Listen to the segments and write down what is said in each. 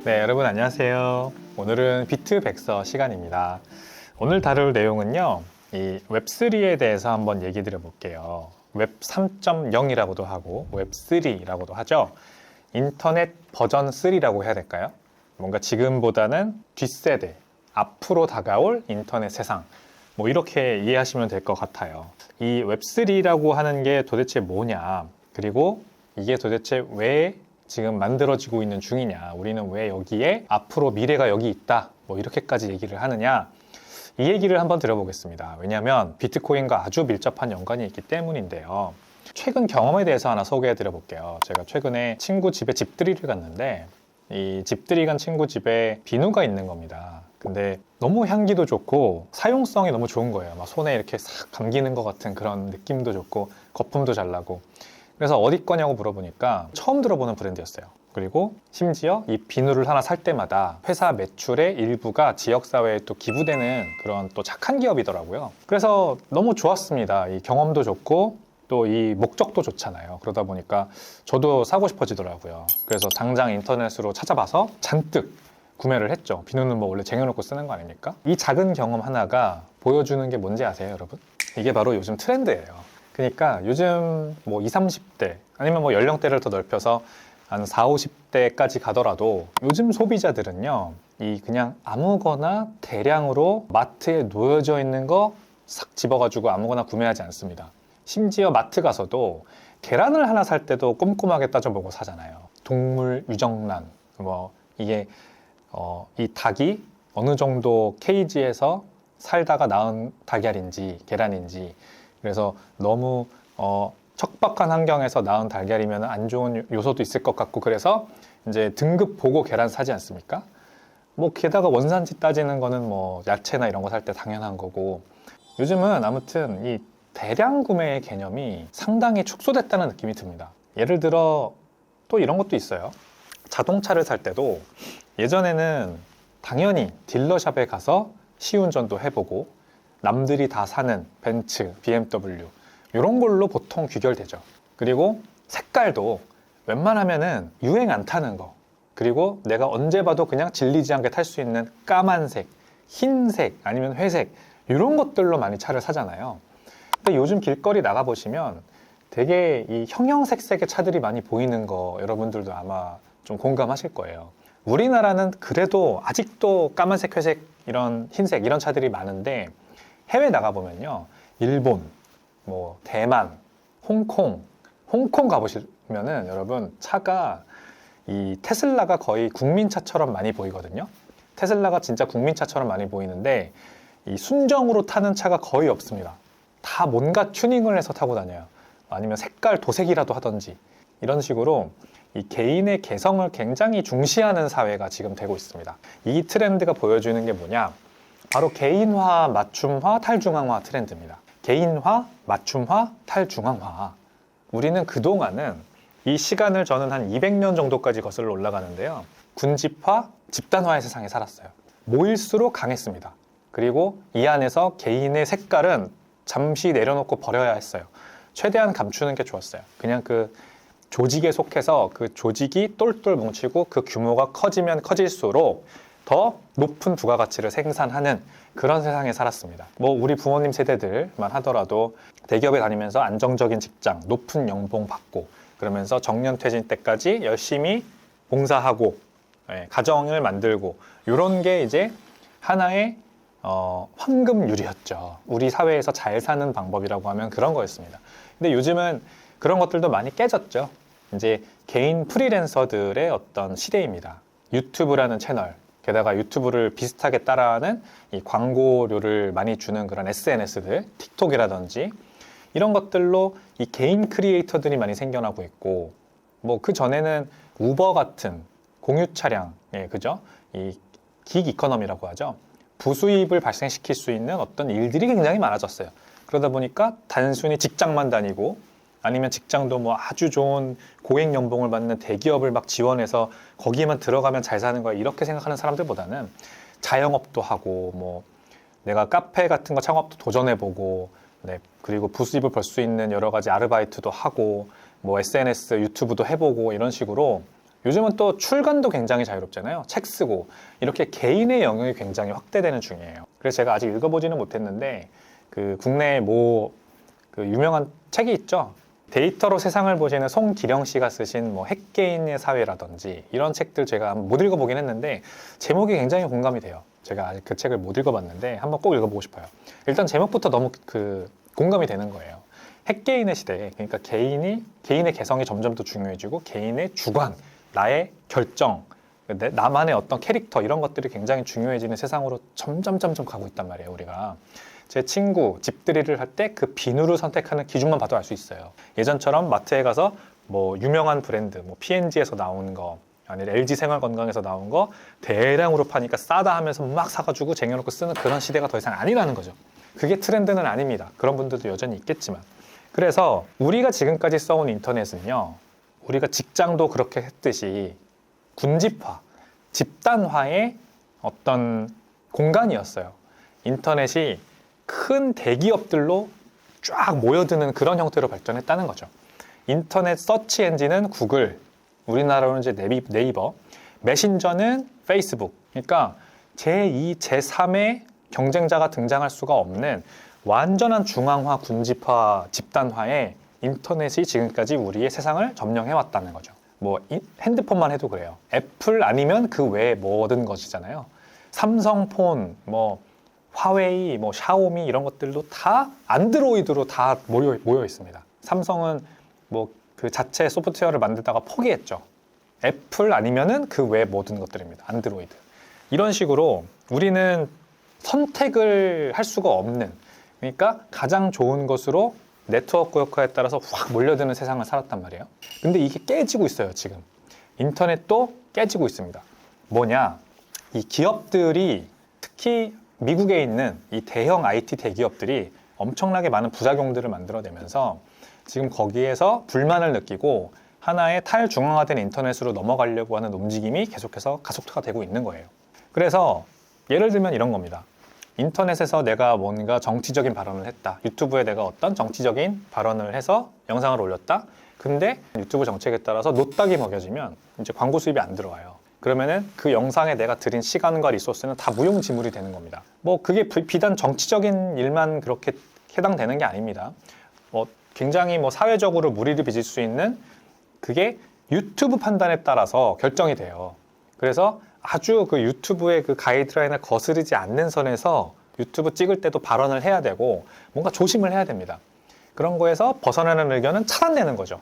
네, 여러분 안녕하세요. 오늘은 비트백서 시간입니다. 오늘 다룰 내용은요, 이 웹3에 대해서 한번 얘기 드려볼게요. 웹 3.0이라고도 하고 웹3라고도 하죠. 인터넷 버전 3라고 해야 될까요? 뭔가 지금보다는 뒷세대, 앞으로 다가올 인터넷 세상, 뭐 이렇게 이해하시면 될 것 같아요. 이 웹3라고 하는 게 도대체 뭐냐, 그리고 이게 도대체 왜 지금 만들어지고 있는 중이냐, 우리는 왜 여기에 앞으로 미래가 여기 있다, 뭐 이렇게까지 얘기를 하느냐, 이 얘기를 한번 들어보겠습니다. 왜냐하면 비트코인과 아주 밀접한 연관이 있기 때문인데요. 최근 경험에 대해서 하나 소개해 드려 볼게요. 제가 최근에 친구 집에 집들이를 갔는데 이 집들이 간 친구 집에 비누가 있는 겁니다. 근데 너무 향기도 좋고 사용성이 너무 좋은 거예요. 막 손에 이렇게 싹 감기는 것 같은 그런 느낌도 좋고 거품도 잘 나고. 그래서 어디 거냐고 물어보니까 처음 들어보는 브랜드였어요. 그리고 심지어 이 비누를 하나 살 때마다 회사 매출의 일부가 지역사회에 또 기부되는 그런 또 착한 기업이더라고요. 그래서 너무 좋았습니다. 이 경험도 좋고 또 이 목적도 좋잖아요. 그러다 보니까 저도 사고 싶어지더라고요. 그래서 당장 인터넷으로 찾아봐서 잔뜩 구매를 했죠. 비누는 뭐 원래 쟁여놓고 쓰는 거 아닙니까? 이 작은 경험 하나가 보여주는 게 뭔지 아세요, 여러분? 이게 바로 요즘 트렌드예요. 그러니까 요즘 뭐 20, 30대 아니면 뭐 연령대를 더 넓혀서 한 40, 50대까지 가더라도 요즘 소비자들은요, 이 그냥 아무거나 대량으로 마트에 놓여져 있는 거 싹 집어가지고 아무거나 구매하지 않습니다. 심지어 마트 가서도 계란을 하나 살 때도 꼼꼼하게 따져보고 사잖아요. 동물 유정란, 뭐 이게 이 닭이 어느 정도 케이지에서 살다가 낳은 달걀인지 계란인지, 그래서 너무 척박한 환경에서 낳은 달걀이면 안 좋은 요소도 있을 것 같고, 그래서 이제 등급 보고 계란 사지 않습니까? 뭐 게다가 원산지 따지는 거는 뭐 야채나 이런 거 살 때 당연한 거고, 요즘은 아무튼 이 대량 구매의 개념이 상당히 축소됐다는 느낌이 듭니다. 예를 들어 또 이런 것도 있어요. 자동차를 살 때도 예전에는 당연히 딜러샵에 가서 시운전도 해보고 남들이 다 사는 벤츠, BMW 이런 걸로 보통 귀결되죠. 그리고 색깔도 웬만하면은 유행 안 타는 거, 그리고 내가 언제 봐도 그냥 질리지 않게 탈 수 있는 까만색, 흰색 아니면 회색 이런 것들로 많이 차를 사잖아요. 근데 요즘 길거리 나가보시면 되게 이 형형색색의 차들이 많이 보이는 거 여러분들도 아마 좀 공감하실 거예요. 우리나라는 그래도 아직도 까만색, 회색, 이런 흰색 이런 차들이 많은데 해외 나가보면요, 일본, 뭐 대만, 홍콩 가보시면은 여러분 차가 이 테슬라가 거의 국민차처럼 많이 보이거든요. 테슬라가 진짜 국민차처럼 많이 보이는데 이 순정으로 타는 차가 거의 없습니다. 다 뭔가 튜닝을 해서 타고 다녀요. 아니면 색깔 도색이라도 하던지 이런 식으로 이 개인의 개성을 굉장히 중시하는 사회가 지금 되고 있습니다. 이 트렌드가 보여주는 게 뭐냐? 바로 개인화, 맞춤화, 탈중앙화 트렌드입니다. 개인화, 맞춤화, 탈중앙화. 우리는 그동안은 이 시간을 저는 한 200년 정도까지 거슬러 올라가는데요, 군집화, 집단화의 세상에 살았어요. 모일수록 강했습니다. 그리고 이 안에서 개인의 색깔은 잠시 내려놓고 버려야 했어요. 최대한 감추는 게 좋았어요. 그냥 그 조직에 속해서 그 조직이 똘똘 뭉치고 그 규모가 커지면 커질수록 더 높은 부가가치를 생산하는 그런 세상에 살았습니다. 뭐 우리 부모님 세대들만 하더라도 대기업에 다니면서 안정적인 직장, 높은 연봉 받고 그러면서 정년퇴직 때까지 열심히 봉사하고 가정을 만들고 이런 게 이제 하나의 황금률이었죠. 우리 사회에서 잘 사는 방법이라고 하면 그런 거였습니다. 근데 요즘은 그런 것들도 많이 깨졌죠. 이제 개인 프리랜서들의 어떤 시대입니다. 유튜브라는 채널, 게다가 유튜브를 비슷하게 따라하는 이 광고료를 많이 주는 그런 SNS들, 틱톡이라든지 이런 것들로 이 개인 크리에이터들이 많이 생겨나고 있고, 뭐 그 전에는 우버 같은 공유 차량, 그죠? 이 긱 이코노미라고 하죠. 부수입을 발생시킬 수 있는 어떤 일들이 굉장히 많아졌어요. 그러다 보니까 단순히 직장만 다니고 아니면 직장도 뭐 아주 좋은 고액 연봉을 받는 대기업을 막 지원해서 거기에만 들어가면 잘 사는 거야 이렇게 생각하는 사람들보다는 자영업도 하고 뭐 내가 카페 같은 거 창업도 도전해보고, 그리고 부수입을 벌 수 있는 여러 가지 아르바이트도 하고 뭐 SNS, 유튜브도 해보고 이런 식으로 요즘은 또 출간도 굉장히 자유롭잖아요. 책 쓰고 이렇게 개인의 영역이 굉장히 확대되는 중이에요. 그래서 제가 아직 읽어보지는 못했는데 그 국내 그 유명한 책이 있죠. 데이터로 세상을 보시는 송기령 씨가 쓰신 뭐 핵개인의 사회라든지 이런 책들 제가 못 읽어보긴 했는데 제목이 굉장히 공감이 돼요. 제가 아직 그 책을 못 읽어봤는데 한번 꼭 읽어보고 싶어요. 일단 제목부터 너무 공감이 되는 거예요. 핵개인의 시대에, 그러니까 개인의 개성이 점점 더 중요해지고 개인의 주관, 나의 결정, 나만의 어떤 캐릭터 이런 것들이 굉장히 중요해지는 세상으로 점점 가고 있단 말이에요. 우리가 제 친구 집들이를 할 때 그 비누를 선택하는 기준만 봐도 알 수 있어요. 예전처럼 마트에 가서 뭐 유명한 브랜드, 뭐 P&G에서 나온 거 아니면 LG 생활건강에서 나온 거 대량으로 파니까 싸다 하면서 막 사가지고 쟁여놓고 쓰는 그런 시대가 더 이상 아니라는 거죠. 그게 트렌드는 아닙니다. 그런 분들도 여전히 있겠지만. 그래서 우리가 지금까지 써온 인터넷은요, 우리가 직장도 그렇게 했듯이 군집화, 집단화의 어떤 공간이었어요. 인터넷이 큰 대기업들로 쫙 모여드는 그런 형태로 발전했다는 거죠. 인터넷 서치 엔진은 구글, 우리나라로는 이제 네이버, 메신저는 페이스북. 그러니까 제2, 제3의 경쟁자가 등장할 수가 없는 완전한 중앙화, 군집화, 집단화에 인터넷이 지금까지 우리의 세상을 점령해왔다는 거죠. 뭐 핸드폰만 해도 그래요. 애플 아니면 그 외에 뭐든 것이잖아요. 삼성폰, 뭐 화웨이, 뭐 샤오미 이런 것들도 다 안드로이드로 다 모여 있습니다. 삼성은 뭐 그 자체 소프트웨어를 만들다가 포기했죠. 애플 아니면은 그 외 모든 것들입니다. 안드로이드. 이런 식으로 우리는 선택을 할 수가 없는, 그러니까 가장 좋은 것으로 네트워크 효과에 따라서 확 몰려드는 세상을 살았단 말이에요. 근데 이게 깨지고 있어요, 지금. 인터넷도 깨지고 있습니다. 뭐냐? 이 기업들이, 특히 미국에 있는 이 대형 IT 대기업들이 엄청나게 많은 부작용들을 만들어내면서 지금 거기에서 불만을 느끼고 하나의 탈중앙화된 인터넷으로 넘어가려고 하는 움직임이 계속해서 가속화가 되고 있는 거예요. 그래서 예를 들면 이런 겁니다. 인터넷에서 내가 뭔가 정치적인 발언을 했다. 유튜브에 내가 어떤 정치적인 발언을 해서 영상을 올렸다. 근데 유튜브 정책에 따라서 노딱이 먹여지면 이제 광고 수입이 안 들어와요. 그러면은 그 영상에 내가 들인 시간과 리소스는 다 무용지물이 되는 겁니다. 뭐 그게 비단 정치적인 일만 그렇게 해당되는 게 아닙니다. 뭐 굉장히 뭐 사회적으로 무리를 빚을 수 있는 그게 유튜브 판단에 따라서 결정이 돼요. 그래서 아주 그 유튜브의 그 가이드라인을 거스르지 않는 선에서 유튜브 찍을 때도 발언을 해야 되고 뭔가 조심을 해야 됩니다. 그런 거에서 벗어나는 의견은 차단되는 거죠.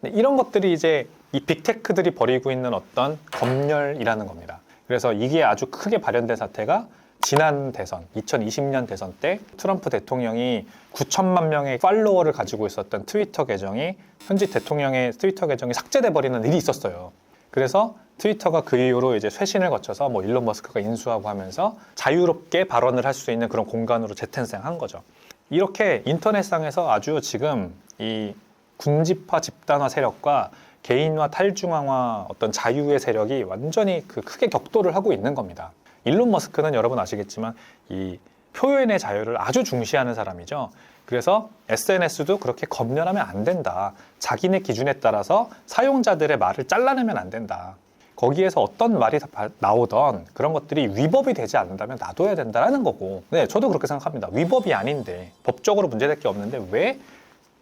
이런 것들이 이제 이 빅테크들이 벌이고 있는 어떤 검열이라는 겁니다. 그래서 이게 아주 크게 발현된 사태가 지난 대선, 2020년 대선 때 트럼프 대통령이 9천만 명의 팔로워를 가지고 있었던 트위터 계정이 현직 대통령의 트위터 계정이 삭제돼 버리는 일이 있었어요. 그래서 트위터가 그 이후로 이제 쇄신을 거쳐서 뭐 일론 머스크가 인수하고 하면서 자유롭게 발언을 할 수 있는 그런 공간으로 재탄생한 거죠. 이렇게 인터넷상에서 아주 지금 이 군집화 집단화 세력과 개인화 탈중앙화 어떤 자유의 세력이 완전히 크게 격돌을 하고 있는 겁니다. 일론 머스크는 여러분 아시겠지만 이 표현의 자유를 아주 중시하는 사람이죠. 그래서 SNS도 그렇게 검열하면 안 된다. 자기네 기준에 따라서 사용자들의 말을 잘라내면 안 된다. 거기에서 어떤 말이 나오던 그런 것들이 위법이 되지 않는다면 놔둬야 된다는 거고. 네, 저도 그렇게 생각합니다. 위법이 아닌데, 법적으로 문제될 게 없는데 왜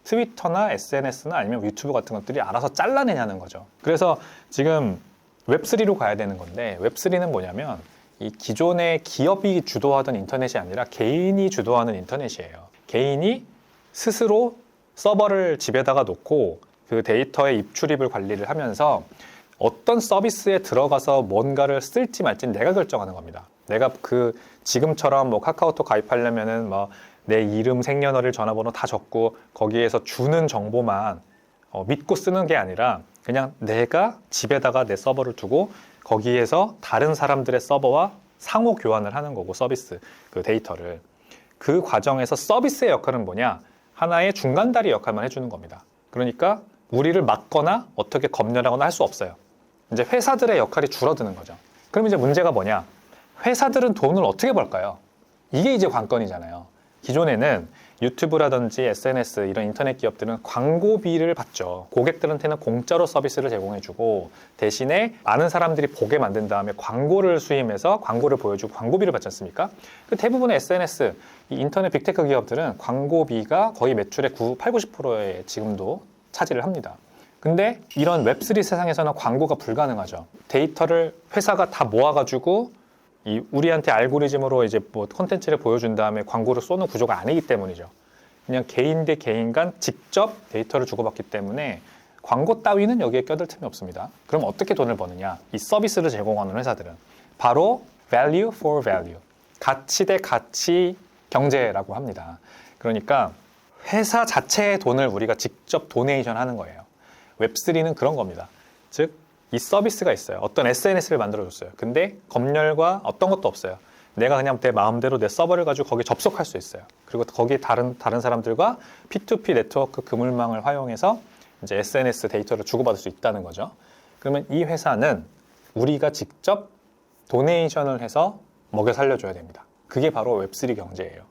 트위터나 SNS나 아니면 유튜브 같은 것들이 알아서 잘라내냐는 거죠. 그래서 지금 웹3로 가야 되는 건데, 웹3는 뭐냐면 이 기존의 기업이 주도하던 인터넷이 아니라 개인이 주도하는 인터넷이에요. 개인이 스스로 서버를 집에다가 놓고 그 데이터의 입출입을 관리를 하면서 어떤 서비스에 들어가서 뭔가를 쓸지 말지 내가 결정하는 겁니다. 내가 지금처럼 뭐 카카오톡 가입하려면은 뭐 내 이름, 생년월일, 전화번호 다 적고 거기에서 주는 정보만 믿고 쓰는 게 아니라 그냥 내가 집에다가 내 서버를 두고 거기에서 다른 사람들의 서버와 상호 교환을 하는 거고, 서비스, 그 데이터를. 그 과정에서 서비스의 역할은 뭐냐? 하나의 중간다리 역할만 해주는 겁니다. 그러니까 우리를 막거나 어떻게 검열하거나 할 수 없어요. 이제 회사들의 역할이 줄어드는 거죠. 그럼 이제 문제가 뭐냐? 회사들은 돈을 어떻게 벌까요? 이게 이제 관건이잖아요. 기존에는 유튜브라든지 SNS 이런 인터넷 기업들은 광고비를 받죠. 고객들한테는 공짜로 서비스를 제공해주고 대신에 많은 사람들이 보게 만든 다음에 광고를 수임해서 광고를 보여주고 광고비를 받지 않습니까? 그 대부분의 SNS, 이 인터넷 빅테크 기업들은 광고비가 거의 매출의 8, 90%에 지금도 차지를 합니다. 근데 이런 웹3 세상에서는 광고가 불가능하죠. 데이터를 회사가 다 모아가지고 우리한테 알고리즘으로 이제 뭐 콘텐츠를 보여준 다음에 광고를 쏘는 구조가 아니기 때문이죠. 그냥 개인 대 개인 간 직접 데이터를 주고받기 때문에 광고 따위는 여기에 껴들 틈이 없습니다. 그럼 어떻게 돈을 버느냐? 이 서비스를 제공하는 회사들은 바로 value for value, 가치 대 가치 경제라고 합니다. 그러니까 회사 자체의 돈을 우리가 직접 도네이션 하는 거예요. 웹3는 그런 겁니다. 즉, 이 서비스가 있어요. 어떤 SNS를 만들어줬어요. 근데 검열과 어떤 것도 없어요. 내가 그냥 내 마음대로 내 서버를 가지고 거기에 접속할 수 있어요. 그리고 거기에 다른 사람들과 P2P 네트워크 그물망을 활용해서 이제 SNS 데이터를 주고받을 수 있다는 거죠. 그러면 이 회사는 우리가 직접 도네이션을 해서 먹여 살려줘야 됩니다. 그게 바로 웹3 경제예요.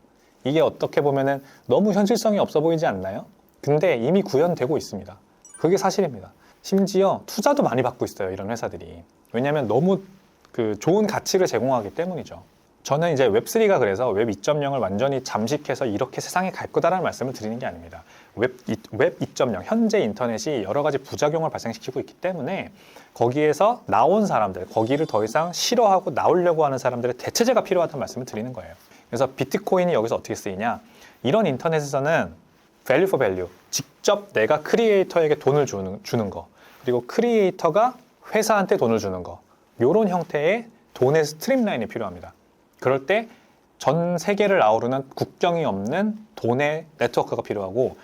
이게 어떻게 보면은 너무 현실성이 없어 보이지 않나요? 근데 이미 구현되고 있습니다. 그게 사실입니다. 심지어 투자도 많이 받고 있어요, 이런 회사들이. 왜냐하면 너무 좋은 가치를 제공하기 때문이죠. 저는 이제 웹3가 그래서 웹 2.0을 완전히 잠식해서 이렇게 세상에 갈 거다라는 말씀을 드리는 게 아닙니다. 웹 2.0, 현재 인터넷이 여러 가지 부작용을 발생시키고 있기 때문에 거기에서 나온 사람들, 거기를 더 이상 싫어하고 나오려고 하는 사람들의 대체제가 필요하다는 말씀을 드리는 거예요. 그래서 비트코인이 여기서 어떻게 쓰이냐? 이런 인터넷에서는 value for value, 직접 내가 크리에이터에게 돈을 주는 거, 그리고 크리에이터가 회사한테 돈을 주는 거, 이런 형태의 돈의 스트림라인이 필요합니다. 그럴 때 전 세계를 아우르는 국경이 없는 돈의 네트워크가 필요하고,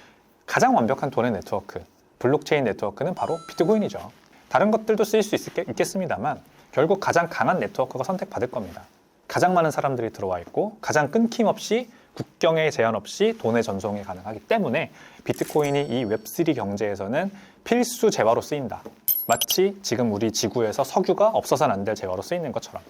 가장 완벽한 돈의 네트워크, 블록체인 네트워크는 바로 비트코인이죠. 다른 것들도 쓰일 수 있겠습니다만 결국 가장 강한 네트워크가 선택받을 겁니다. 가장 많은 사람들이 들어와 있고 가장 끊김없이 국경에 제한 없이 돈의 전송이 가능하기 때문에 비트코인이 이 웹3 경제에서는 필수 재화로 쓰인다. 마치 지금 우리 지구에서 석유가 없어서는 안 될 재화로 쓰이는 것처럼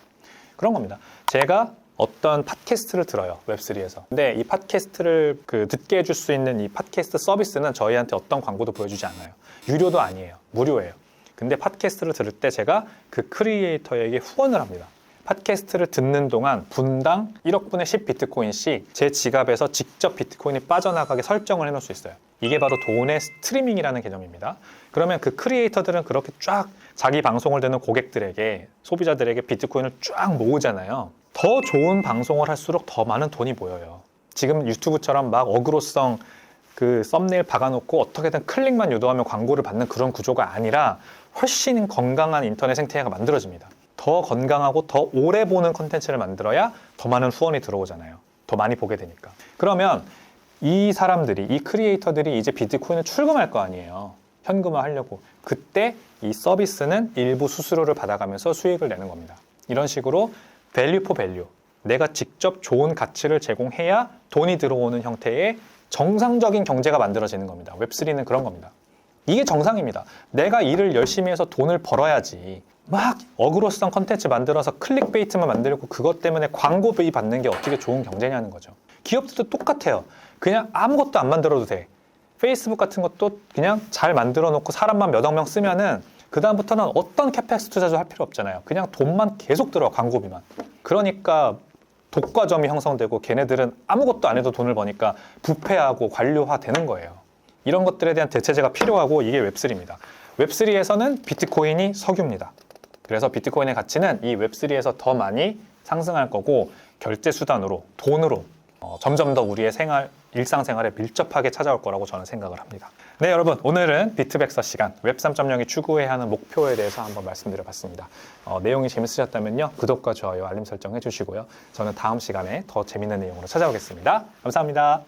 그런 겁니다. 제가 어떤 팟캐스트를 들어요, 웹3에서. 근데 이 팟캐스트를 듣게 해줄 수 있는 이 팟캐스트 서비스는 저희한테 어떤 광고도 보여주지 않아요. 유료도 아니에요. 무료예요. 근데 팟캐스트를 들을 때 제가 그 크리에이터에게 후원을 합니다. 팟캐스트를 듣는 동안 분당 1억 분의 10 비트코인씩 제 지갑에서 직접 비트코인이 빠져나가게 설정을 해놓을 수 있어요. 이게 바로 돈의 스트리밍이라는 개념입니다. 그러면 그 크리에이터들은 그렇게 쫙 자기 방송을 듣는 고객들에게, 소비자들에게 비트코인을 쫙 모으잖아요. 더 좋은 방송을 할수록 더 많은 돈이 모여요. 지금 유튜브처럼 막 어그로성 그 썸네일 박아놓고 어떻게든 클릭만 유도하면 광고를 받는 그런 구조가 아니라 훨씬 건강한 인터넷 생태계가 만들어집니다. 더 건강하고 더 오래 보는 콘텐츠를 만들어야 더 많은 후원이 들어오잖아요. 더 많이 보게 되니까. 그러면 이 사람들이, 이 크리에이터들이 이제 비트코인을 출금할 거 아니에요. 현금화 하려고. 그때 이 서비스는 일부 수수료를 받아가면서 수익을 내는 겁니다. 이런 식으로 value for value, 내가 직접 좋은 가치를 제공해야 돈이 들어오는 형태의 정상적인 경제가 만들어지는 겁니다. 웹3는 그런 겁니다. 이게 정상입니다. 내가 일을 열심히 해서 돈을 벌어야지 막 어그로성 컨텐츠 만들어서 클릭베이트만 만들고 그것 때문에 광고비 받는 게 어떻게 좋은 경제냐는 거죠. 기업들도 똑같아요. 그냥 아무것도 안 만들어도 돼. 페이스북 같은 것도 그냥 잘 만들어 놓고 사람만 몇억 명 쓰면은 그 다음부터는 어떤 캐펙스 투자도 할 필요 없잖아요. 그냥 돈만 계속 들어와, 광고비만. 그러니까 독과점이 형성되고 걔네들은 아무것도 안 해도 돈을 버니까 부패하고 관료화 되는 거예요. 이런 것들에 대한 대체제가 필요하고 이게 웹3입니다. 웹3에서는 비트코인이 석유입니다. 그래서 비트코인의 가치는 이 웹3에서 더 많이 상승할 거고 결제 수단으로, 돈으로 점점 더 우리의 일상생활에 밀접하게 찾아올 거라고 저는 생각을 합니다. 네, 여러분, 오늘은 비트백서 시간 웹 3.0이 추구해야 하는 목표에 대해서 한번 말씀드려봤습니다. 내용이 재밌으셨다면요, 구독과 좋아요, 알림 설정 해주시고요. 저는 다음 시간에 더 재밌는 내용으로 찾아오겠습니다. 감사합니다.